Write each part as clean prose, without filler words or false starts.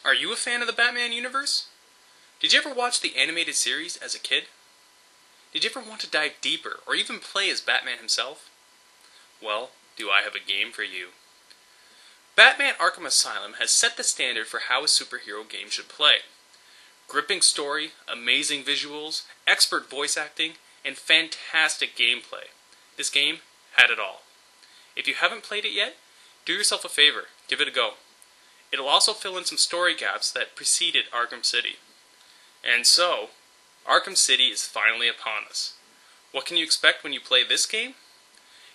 Are you a fan of the Batman universe? Did you ever watch the animated series as a kid? Did you ever want to dive deeper, or even play as Batman himself? Well, do I have a game for you. Batman Arkham Asylum has set the standard for how a superhero game should play. Gripping story, amazing visuals, expert voice acting, and fantastic gameplay. This game had it all. If you haven't played it yet, do yourself a favor, give it a go. It'll also fill in some story gaps that preceded Arkham City. And so, Arkham City is finally upon us. What can you expect when you play this game?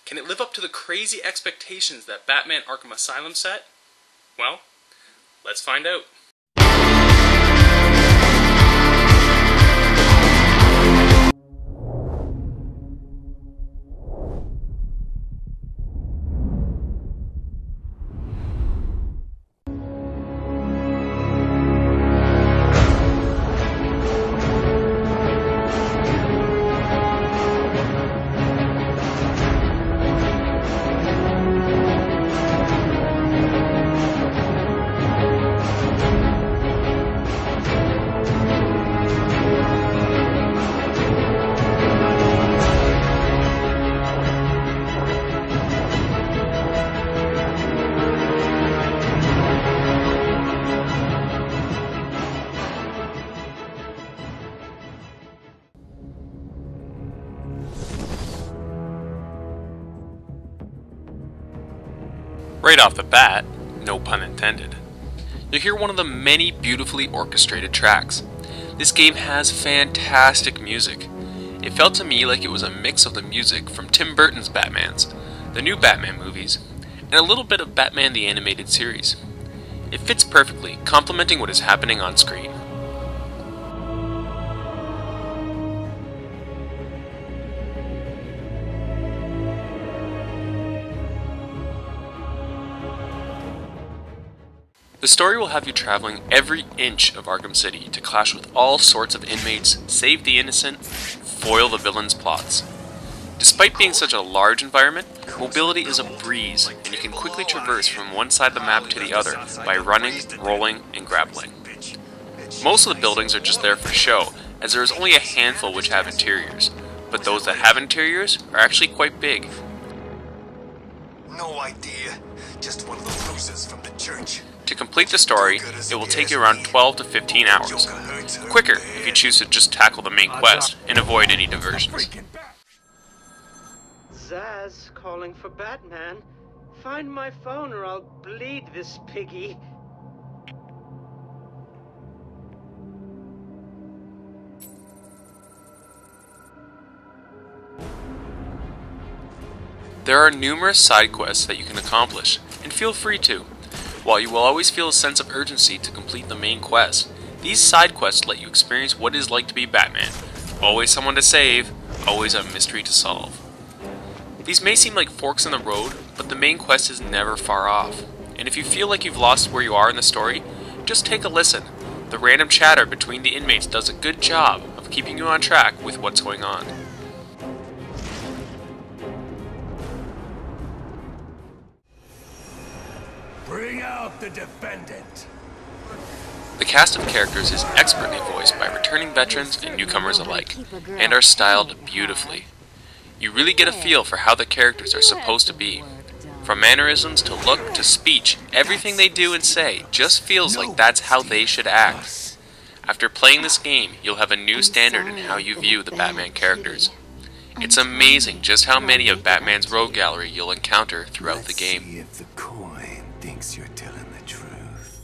Can it live up to the crazy expectations that Batman Arkham Asylum set? Well, let's find out. Right off the bat, no pun intended, you'll hear one of the many beautifully orchestrated tracks. This game has fantastic music. It felt to me like it was a mix of the music from Tim Burton's Batmans, the new Batman movies, and a little bit of Batman the Animated Series. It fits perfectly, complementing what is happening on screen. The story will have you traveling every inch of Arkham City to clash with all sorts of inmates, save the innocent, foil the villains' plots. Despite being such a large environment, mobility is a breeze, and you can quickly traverse from one side of the map to the other by running, rolling, and grappling. Most of the buildings are just there for show, as there is only a handful which have interiors, but those that have interiors are actually quite big. No idea, just one of the losers from the church. To complete the story, it will take you around 12 to 15 hours. Quicker if you choose to just tackle the main quest and avoid any diversions. Zaz calling for Batman. Find my phone or I'll bleed this piggy. There are numerous side quests that you can accomplish, and feel free to. While you will always feel a sense of urgency to complete the main quest, these side quests let you experience what it is like to be Batman. Always someone to save, always a mystery to solve. These may seem like forks in the road, but the main quest is never far off. And if you feel like you've lost where you are in the story, just take a listen. The random chatter between the inmates does a good job of keeping you on track with what's going on. Bring out the defendant. The cast of characters is expertly voiced by returning veterans and newcomers alike, and are styled beautifully. You really get a feel for how the characters are supposed to be. From mannerisms to look to speech, everything they do and say just feels like that's how they should act. After playing this game, you'll have a new standard in how you view the Batman characters. It's amazing just how many of Batman's rogue gallery you'll encounter throughout the game. See if the coin thinks you're telling the truth.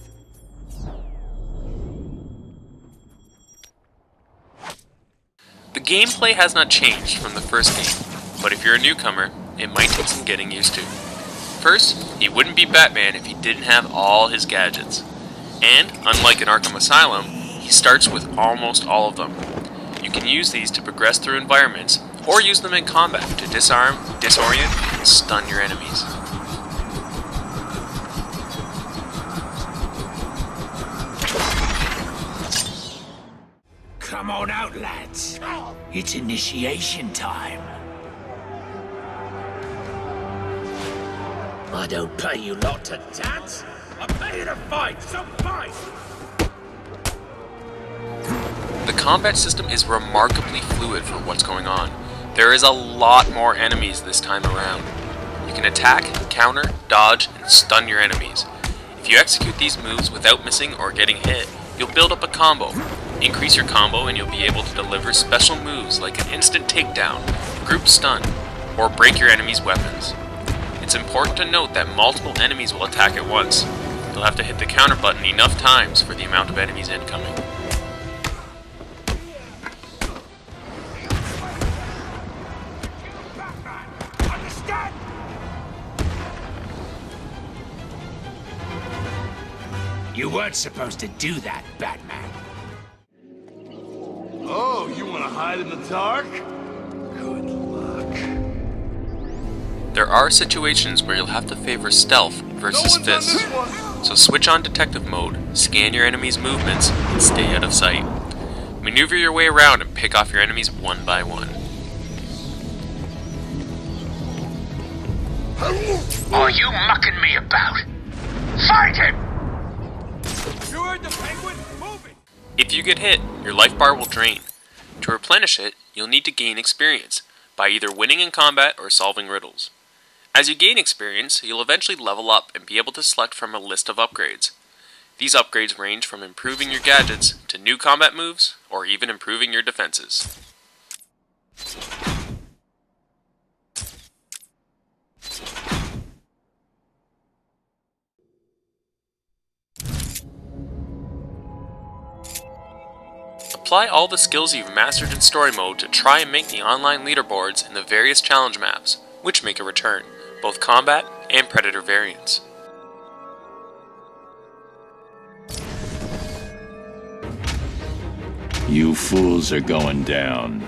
The gameplay has not changed from the first game, but if you're a newcomer, it might take some getting used to. First, he wouldn't be Batman if he didn't have all his gadgets. And, unlike in Arkham Asylum, he starts with almost all of them. You can use these to progress through environments, or use them in combat to disarm, disorient, and stun your enemies. Come on out, lads. It's initiation time. I don't pay you lot to dance. I pay you to fight, so fight! The combat system is remarkably fluid for what's going on. There is a lot more enemies this time around. You can attack, counter, dodge, and stun your enemies. If you execute these moves without missing or getting hit, you'll build up a combo. Increase your combo and you'll be able to deliver special moves like an instant takedown, group stun, or break your enemy's weapons. It's important to note that multiple enemies will attack at once. You'll have to hit the counter button enough times for the amount of enemies incoming. You weren't supposed to do that, Batman. Oh, you want to hide in the dark? Good luck. There are situations where you'll have to favor stealth versus fists, so switch on detective mode, scan your enemy's movements, and stay out of sight. Maneuver your way around and pick off your enemies one by one. Are you mucking me about? Fight him! You heard the penguin? Move it! If you get hit, your life bar will drain. To replenish it, you'll need to gain experience, by either winning in combat or solving riddles. As you gain experience, you'll eventually level up and be able to select from a list of upgrades. These upgrades range from improving your gadgets, to new combat moves, or even improving your defenses. Apply all the skills you've mastered in story mode to try and make the online leaderboards in the various challenge maps, which make a return, both combat and predator variants. You fools are going down.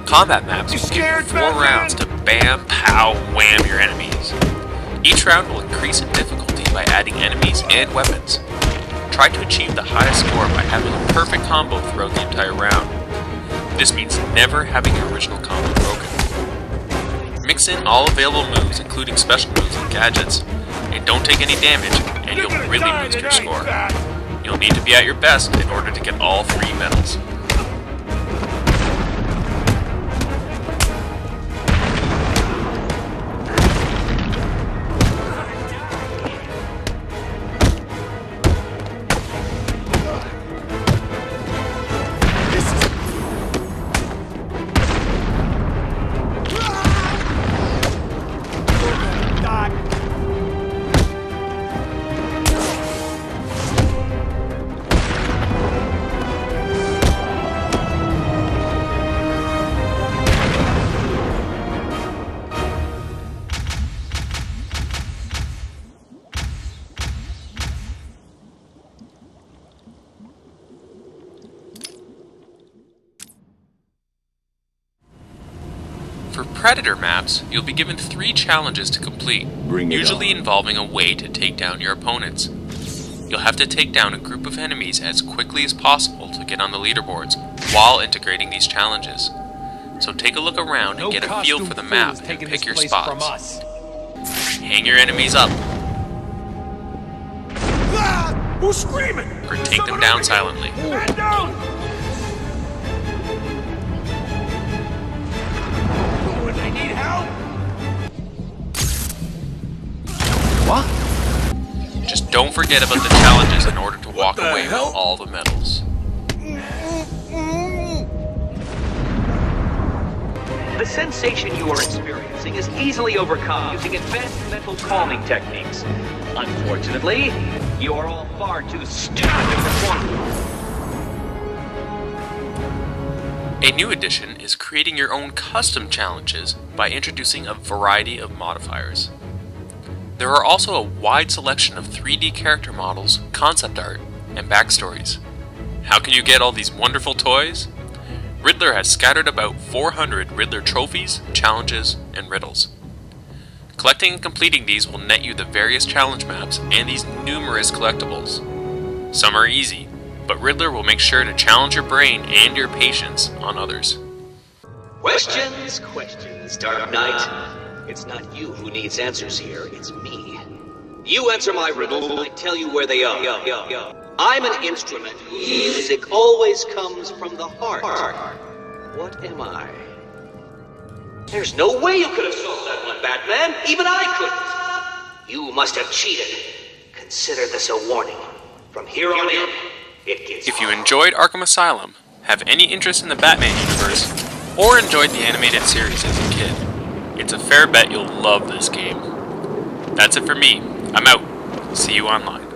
Combat maps will give you 4 rounds to bam, pow, wham your enemies. Each round will increase in difficulty by adding enemies and weapons. Try to achieve the highest score by having a perfect combo throughout the entire round. This means never having your original combo broken. Mix in all available moves, including special moves and gadgets, and don't take any damage, and you'll really boost your score. You'll need to be at your best in order to get all 3 medals. For Predator maps, you'll be given 3 challenges to complete, usually involving a way to take down your opponents. You'll have to take down a group of enemies as quickly as possible to get on the leaderboards, while integrating these challenges. So take a look around and get a feel for the map and pick your spots. Hang your enemies up, Who's screaming? or take them down silently. Man down! I need help! What? Just don't forget about the challenges in order to walk away with all the medals. The sensation you are experiencing is easily overcome using advanced mental calming techniques. Unfortunately, you are all far too stupid to perform. A new addition is creating your own custom challenges by introducing a variety of modifiers. There are also a wide selection of 3D character models, concept art, and backstories. How can you get all these wonderful toys? Riddler has scattered about 400 Riddler trophies, challenges, and riddles. Collecting and completing these will net you the various challenge maps and these numerous collectibles. Some are easy, but Riddler will make sure to challenge your brain and your patience on others. Questions, questions, Dark Knight. It's not you who needs answers here, it's me. You answer my riddle, I tell you where they are. I'm an instrument. Music always comes from the heart. What am I? There's no way you could have solved that one, Batman. Even I couldn't. You must have cheated. Consider this a warning. From here on in, it gets If you enjoyed Arkham Asylum, have any interest in the Batman universe, or enjoyed the animated series as a kid, it's a fair bet you'll love this game. That's it for me. I'm out. See you online.